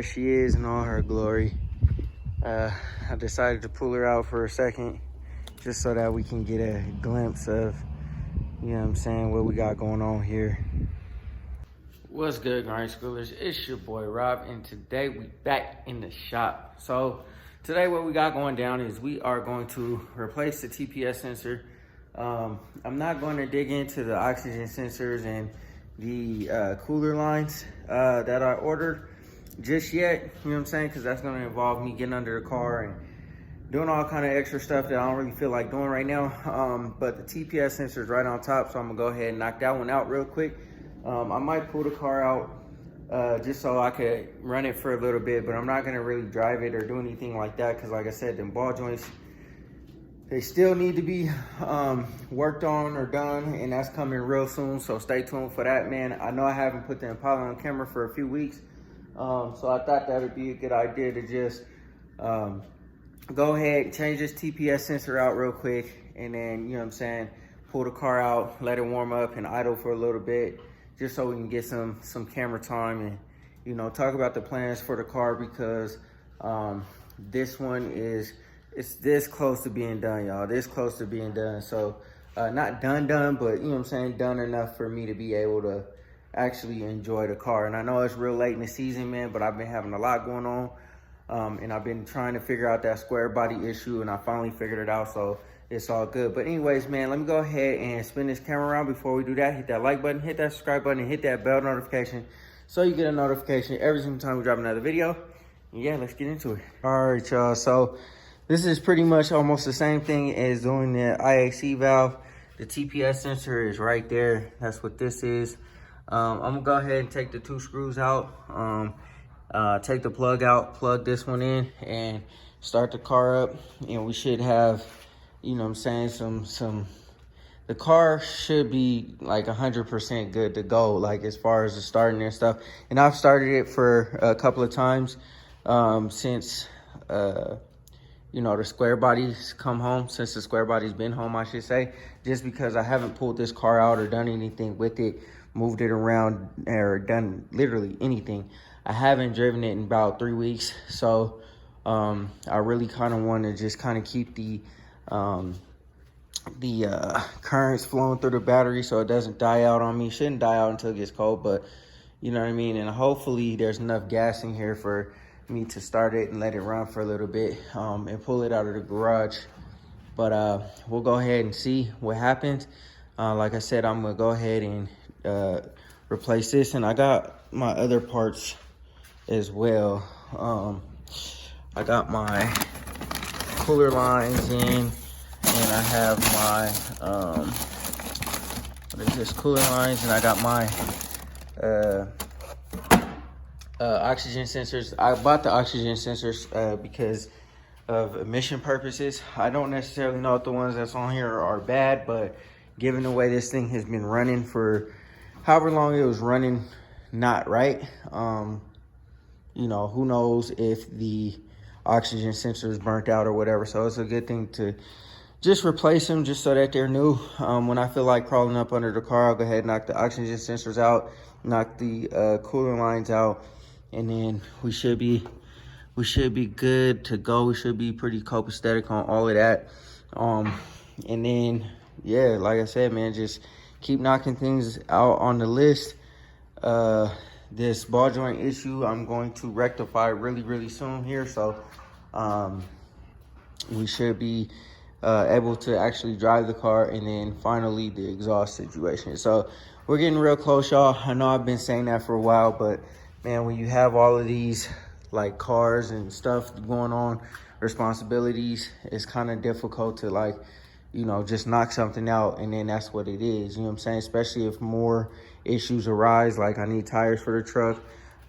there she is in all her glory. I decided to pull her out for a second just so that we can get a glimpse of, you know what I'm saying, what we got going on here. What's good, grind schoolers? It's your boy Rob, and today we back in the shop. So today what we got going down is we are going to replace the TPS sensor. I'm not going to dig into the oxygen sensors and the cooler lines that I ordered just yet, you know what I'm saying, because that's going to involve me getting under the car and doing all kind of extra stuff that I don't really feel like doing right now. But the TPS sensor is right on top, so I'm gonna go ahead and knock that one out real quick. I might pull the car out just so I could run it for a little bit, but I'm not gonna really drive it or do anything like that, because like I said, them ball joints, they still need to be worked on or done, and that's coming real soon, so stay tuned for that, man. I know I haven't put the Impala on camera for a few weeks, so I thought that would be a good idea to just go ahead, change this TPS sensor out real quick, and then, you know what I'm saying, pull the car out, let it warm up and idle for a little bit, just so we can get some camera time and, you know, talk about the plans for the car, because this one it's this close to being done, y'all. This close to being done. So not done, but, you know what I'm saying, done enough for me to be able to actually enjoy the car. And I know it's real late in the season, man, but I've been having a lot going on. And I've been trying to figure out that square body issue, and I finally figured it out, so it's all good. But anyways, man, let me go ahead and spin this camera around. Before we do that, hit that like button, hit that subscribe button, and hit that bell notification so you get a notification every single time we drop another video. And yeah, let's get into it. All right, y'all, so this is pretty much almost the same thing as doing the IAC valve. The TPS sensor is right there. That's what this is. I'm gonna go ahead and take the two screws out. Take the plug out, plug this one in, and start the car up. And we should have, you know what I'm saying, the car should be like 100% good to go, like as far as the starting and stuff. And I've started it for a couple of times since, you know, the square body's come home, since the square body's been home, I should say, just because I haven't pulled this car out or done anything with it, moved it around, or done literally anything. I haven't driven it in about 3 weeks, so I really kind of want to just kind of keep the currents flowing through the battery so it doesn't die out on me. Shouldn't die out until it gets cold, but you know what I mean. And hopefully there's enough gas in here for me to start it and let it run for a little bit and pull it out of the garage. But we'll go ahead and see what happens. Like I said, I'm gonna go ahead and replace this, and I got my other parts as well. I got my cooler lines in, and I have my what is this, cooler lines, and I got my oxygen sensors. I bought the oxygen sensors because of emission purposes. I don't necessarily know if the ones that's on here are bad, but given the way this thing has been running for however long it was running, not right, you know, who knows if the oxygen sensor is burnt out or whatever. So it's a good thing to just replace them, just so that they're new. When I feel like crawling up under the car, I'll go ahead and knock the oxygen sensors out, knock the cooler lines out, and then we should be good to go. We should be pretty copacetic on all of that. And then, yeah, like I said, man, just keep knocking things out on the list. This ball joint issue I'm going to rectify really soon here, so we should be able to actually drive the car. And then finally the exhaust situation. So we're getting real close, y'all. I know I've been saying that for a while, but man, when you have all of these like cars and stuff going on, responsibilities, it's kind of difficult to, like, you know, just knock something out and then that's what it is, you know what I'm saying? Especially if more issues arise, like I need tires for the truck.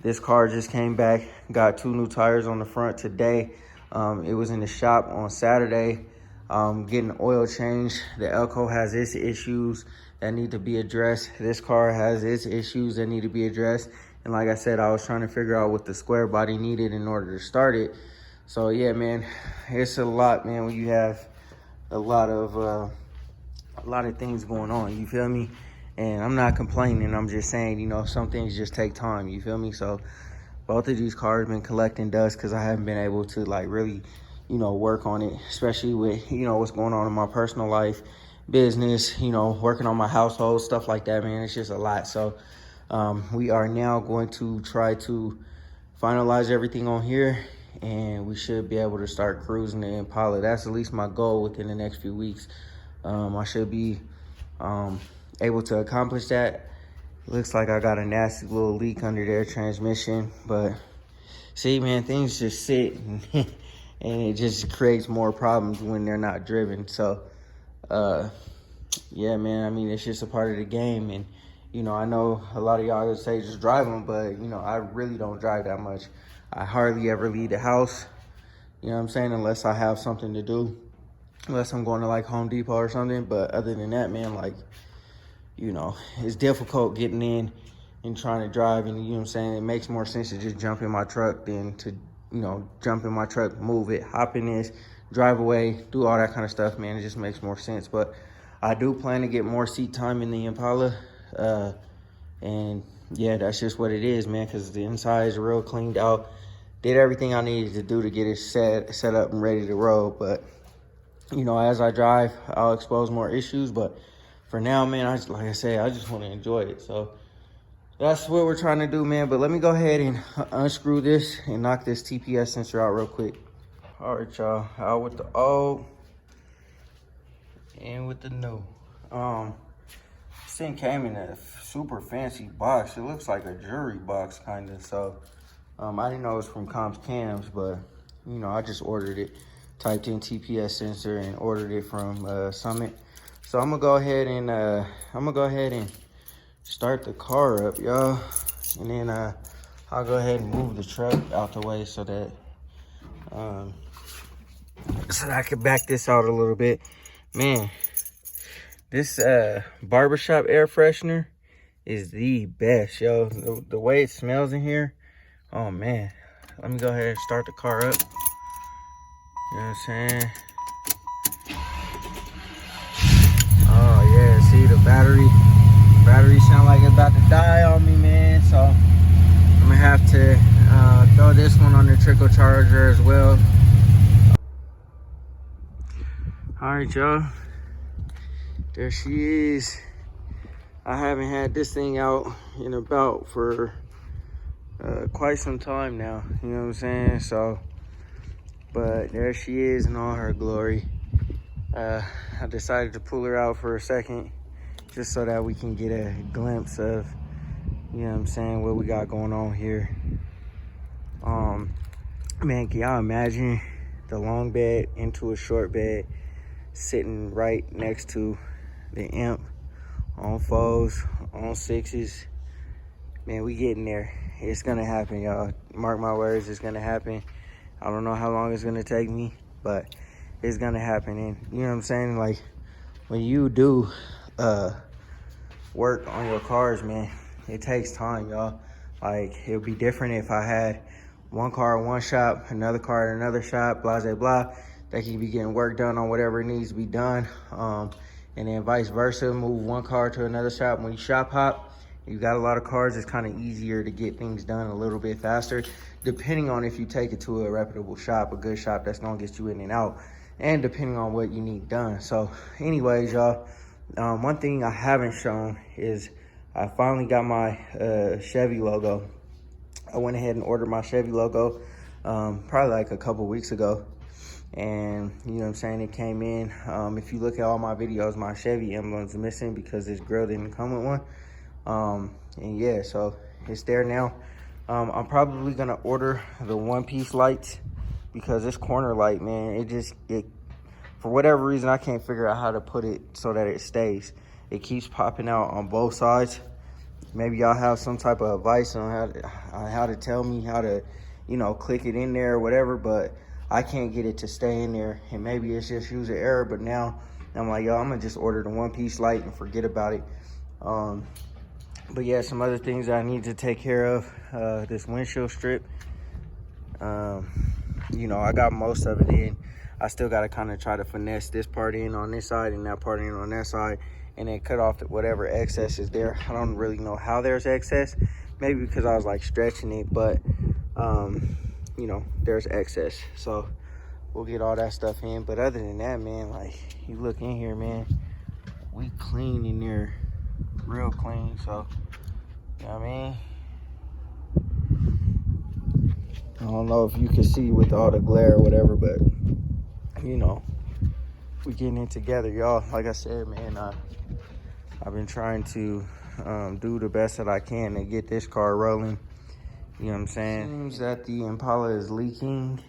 This car just came back, got 2 new tires on the front today. It was in the shop on Saturday, getting oil change. The Elco has its issues that need to be addressed. This car has its issues that need to be addressed. And like I said, I was trying to figure out what the square body needed in order to start it. So yeah, man, it's a lot, man, when you have a lot of things going on, you feel me? And I'm not complaining, I'm just saying, you know, some things just take time, you feel me? So, both of these cars been collecting dust because I haven't been able to like really, you know, work on it, especially with, you know, what's going on in my personal life, business, you know, working on my household, stuff like that, man. It's just a lot. So we are now going to try to finalize everything on here, and we should be able to start cruising the Impala. That's at least my goal within the next few weeks. I should be able to accomplish that. Looks like I got a nasty little leak under their transmission, but see, man, things just sit and, and it just creates more problems when they're not driven. So yeah, man, I mean, it's just a part of the game. And you know, I know a lot of y'all would say just drive them, but you know, I really don't drive that much. I hardly ever leave the house, you know what I'm saying, unless I have something to do, unless I'm going to like Home Depot or something. But other than that, man, like, you know, it's difficult getting in and trying to drive, and you know what I'm saying, it makes more sense to just jump in my truck than to, you know, jump in my truck, move it, hop in this, drive away, do all that kind of stuff, man. It just makes more sense. But I do plan to get more seat time in the Impala, and yeah, that's just what it is, man, because the inside is real cleaned out. Did everything I needed to do to get it set up and ready to roll. But you know, as I drive, I'll expose more issues. But for now, man, like I say, I just want to enjoy it. So that's what we're trying to do, man. But let me go ahead and unscrew this and knock this TPS sensor out real quick. All right, y'all, out with the old and with the new. This thing came in a super fancy box. It looks like a jewelry box, kind of. So I didn't know it was from Comps Cams, but you know, I just ordered it, typed in TPS sensor and ordered it from Summit. So I'm gonna go ahead and start the car up, y'all, and then I'll go ahead and move the truck out the way so that I can back this out a little bit. Man, this barbershop air freshener is the best, yo. The way it smells in here, oh man. Let me go ahead and start the car up. You know what I'm saying? Oh yeah, see the battery sound like it's about to die on me, man. So I'm gonna have to throw this one on the trickle charger as well. All right, y'all, there she is. I haven't had this thing out and about for quite some time now, you know what I'm saying? So, but there she is in all her glory. I decided to pull her out for a second just so that we can get a glimpse of, you know what I'm saying, what we got going on here. Man, can y'all imagine the long bed into a short bed sitting right next to the Imp on 4s, on 6s? Man, we getting there. It's gonna happen, y'all. Mark my words, it's gonna happen. I don't know how long it's gonna take me, but it's gonna happen. And you know what I'm saying, like, when you do work on your cars, man, it takes time, y'all. Like, it would be different if I had one car in one shop, another car in another shop, blah, blah, blah. They could be getting work done on whatever needs to be done. And then vice versa, move one car to another shop. When you shop hop, you got a lot of cars, it's kind of easier to get things done a little bit faster, depending on if you take it to a reputable shop, a good shop that's gonna get you in and out, and depending on what you need done. So anyways, y'all, one thing I haven't shown is I finally got my Chevy logo. I went ahead and ordered my Chevy logo probably like a couple weeks ago. And you know what I'm saying, it came in. If you look at all my videos, my Chevy emblem's missing because this grill didn't come with one. And yeah, so it's there now. I'm probably gonna order the one-piece lights because this corner light, man, it for whatever reason, I can't figure out how to put it so that it stays. It keeps popping out on both sides. Maybe y'all have some type of advice on how to tell me how to, you know, click it in there or whatever, but I can't get it to stay in there. And maybe it's just user error, but now I'm like, yo, I'm gonna just order the one-piece light and forget about it. But yeah, some other things I need to take care of. This windshield strip, you know, I got most of it in. I still gotta kind of try to finesse this part in on this side and that part in on that side, and then cut off whatever excess is there. I don't really know how there's excess. Maybe because I was like stretching it, but you know, there's excess. So we'll get all that stuff in. But other than that, man, like, you look in here, man, we clean in there, real clean. So, you know what I mean? I don't know if you can see with all the glare or whatever, but, you know, we getting it together, y'all. Like I said, man, I've been trying to do the best that I can to get this car rolling. You know what I'm saying? Seems that the Impala is leaking.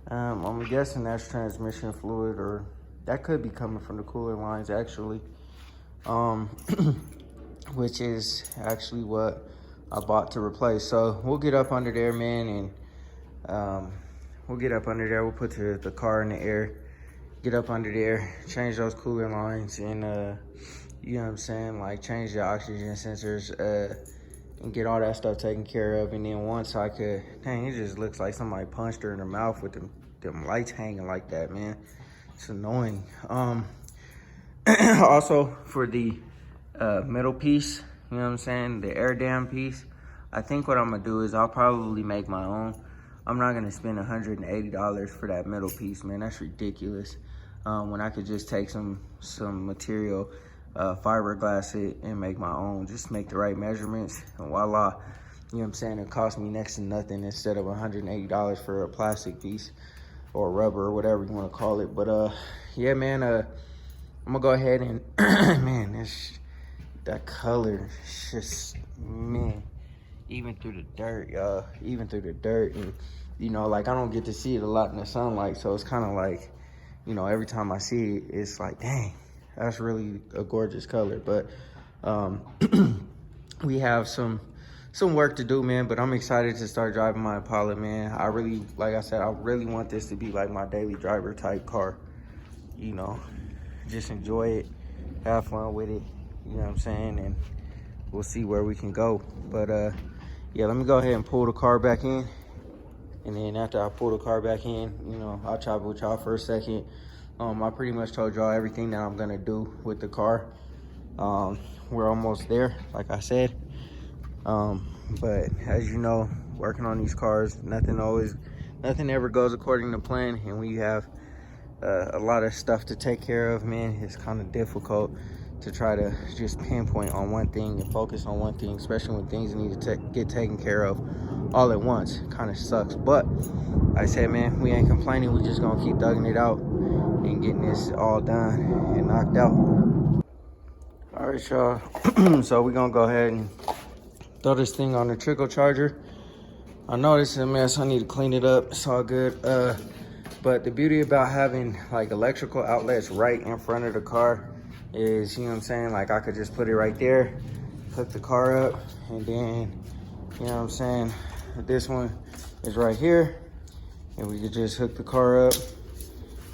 I'm guessing that's transmission fluid, or that could be coming from the cooler lines, actually. Which is actually what I bought to replace. So we'll get up under there, man, and we'll get up under there. We'll put the car in the air, get up under there, change those cooler lines, and you know what I'm saying, like change the oxygen sensors, and get all that stuff taken care of. And then once I could, dang, it just looks like somebody punched her in her mouth with them lights hanging like that, man. It's annoying. Also for the middle piece, you know what I'm saying, the air dam piece, I think what I'm gonna do is I'll probably make my own. I'm not gonna spend $180 for that middle piece, man. That's ridiculous. When I could just take some material, fiberglass it, and make my own. Just make the right measurements, and voila. You know what I'm saying? It cost me next to nothing instead of $180 for a plastic piece or rubber or whatever you want to call it. But yeah, man, I'm gonna go ahead and man, that color is just, man, even through the dirt, y'all, even through the dirt. And you know, like, I don't get to see it a lot in the sunlight, so it's kind of like, you know, every time I see it, it's like, dang, that's really a gorgeous color. But we have some work to do, man, but I'm excited to start driving my Impala, man. I really, like I said, I really want this to be like my daily driver type car. You know, just enjoy it, have fun with it, you know what I'm saying, and we'll see where we can go. But yeah, let me go ahead and pull the car back in, and then after I pull the car back in, you know, I'll chop it with y'all for a second. I pretty much told y'all everything that I'm gonna do with the car. We're almost there, like I said. But as you know, working on these cars, nothing ever goes according to plan, and when you have a lot of stuff to take care of, man, it's kind of difficult to try to just pinpoint on one thing and focus on one thing, especially when things need to get taken care of all at once. Kind of sucks, but like I said, man, we ain't complaining. We just gonna keep thugging it out and getting this all done and knocked out. All right, y'all. So we're gonna go ahead and throw this thing on the trickle charger. I know this is a mess. I need to clean it up. It's all good. But the beauty about having like electrical outlets right in front of the car is, you know what I'm saying, like I could just put it right there, hook the car up, and then, you know what I'm saying, this one is right here, and we could just hook the car up.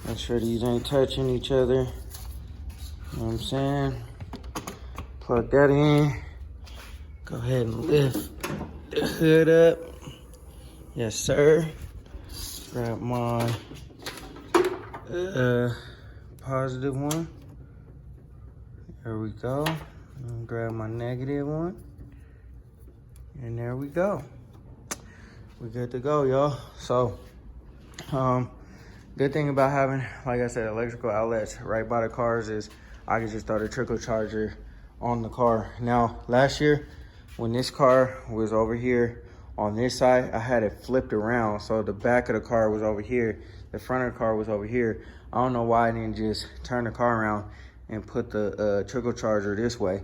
Make sure these ain't touching each other. You know what I'm saying? Plug that in. Go ahead and lift the hood up. Yes, sir. Grab my positive one. There we go. And grab my negative one. And there we go. We're good to go, y'all. So, good thing about having, like I said, electrical outlets right by the cars is I can just throw the trickle charger on the car. Now, last year, when this car was over here on this side, I had it flipped around. So the back of the car was over here. The front of the car was over here. I don't know why I didn't just turn the car around and put the trickle charger this way.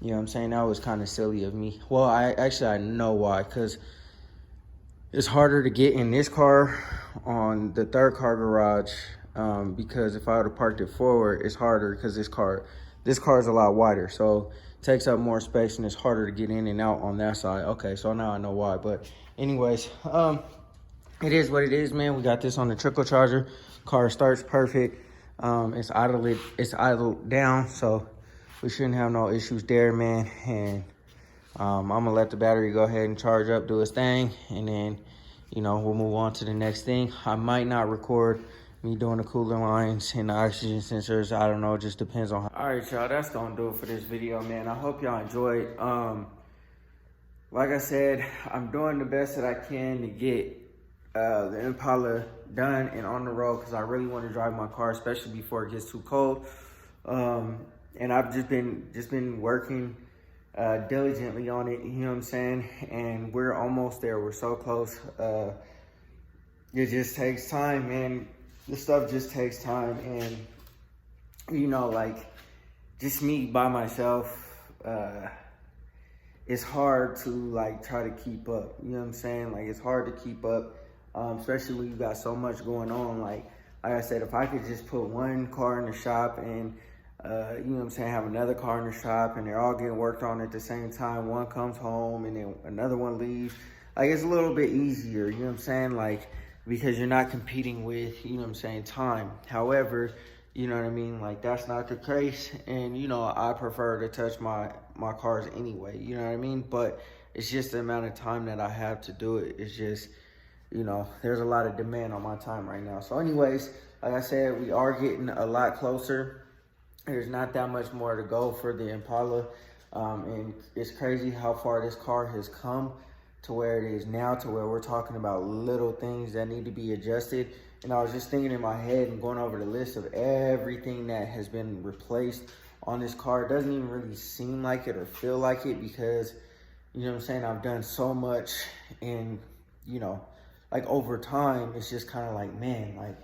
You know what I'm saying? That was kind of silly of me. Well, I know why, because it's harder to get in this car on the third car garage, because if I would have parked it forward, it's harder because this car is a lot wider. So it takes up more space and it's harder to get in and out on that side. Okay, so now I know why. But anyways, it is what it is, man. We got this on the trickle charger. Car starts perfect. It's idled down, so we shouldn't have no issues there, man. And I'm gonna let the battery go ahead and charge up, do its thing, and then, you know, we'll move on to the next thing. I might not record me doing the cooler lines and the oxygen sensors. I don't know, it just depends on how. All right, y'all, that's gonna do it for this video, man. I hope y'all enjoyed. like I said, I'm doing the best that I can to get the Impala done and on the road, because I really want to drive my car, especially before it gets too cold. And I've just been working diligently on it, you know what I'm saying? And we're almost there. We're so close. It just takes time, man. This stuff just takes time. And, you know, like, just me by myself, it's hard to, like, try to keep up. You know what I'm saying? Like, it's hard to keep up, especially when you got so much going on. Like I said, if I could just put one car in the shop and, you know what I'm saying, have another car in the shop, and they're all getting worked on at the same time. One comes home and then another one leaves. Like, it's a little bit easier, you know what I'm saying? Like, because you're not competing with, you know what I'm saying, time. However, you know what I mean? Like, that's not the case. And, you know, I prefer to touch my cars anyway, you know what I mean? But it's just the amount of time that I have to do it. It's just, you know, there's a lot of demand on my time right now. So anyways, like I said, we are getting a lot closer. There's not that much more to go for the Impala. And it's crazy how far this car has come to where it is now, to where we're talking about little things that need to be adjusted. And I was just thinking in my head and going over the list of everything that has been replaced on this car. It doesn't even really seem like it or feel like it, because, you know what I'm saying, I've done so much, and, you know, like, over time, it's just kind of like, man, like,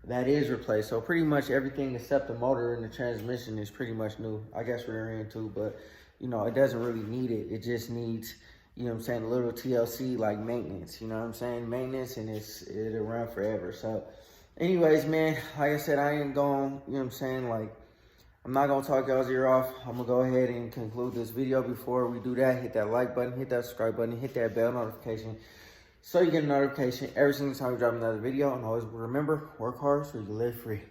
that is replaced. So pretty much everything except the motor and the transmission is pretty much new. I guess rear end too, but, you know, it doesn't really need it. It just needs, you know what I'm saying, a little TLC, like, maintenance, you know what I'm saying? Maintenance, and it'll run forever. So anyways, man, like I said, I ain't going, you know what I'm saying, like, I'm not gonna talk y'all's ear off. I'm gonna go ahead and conclude this video. Before we do that, hit that like button, hit that subscribe button, hit that bell notification, so you get a notification every single time we drop another video. And always remember, work hard so you can live free.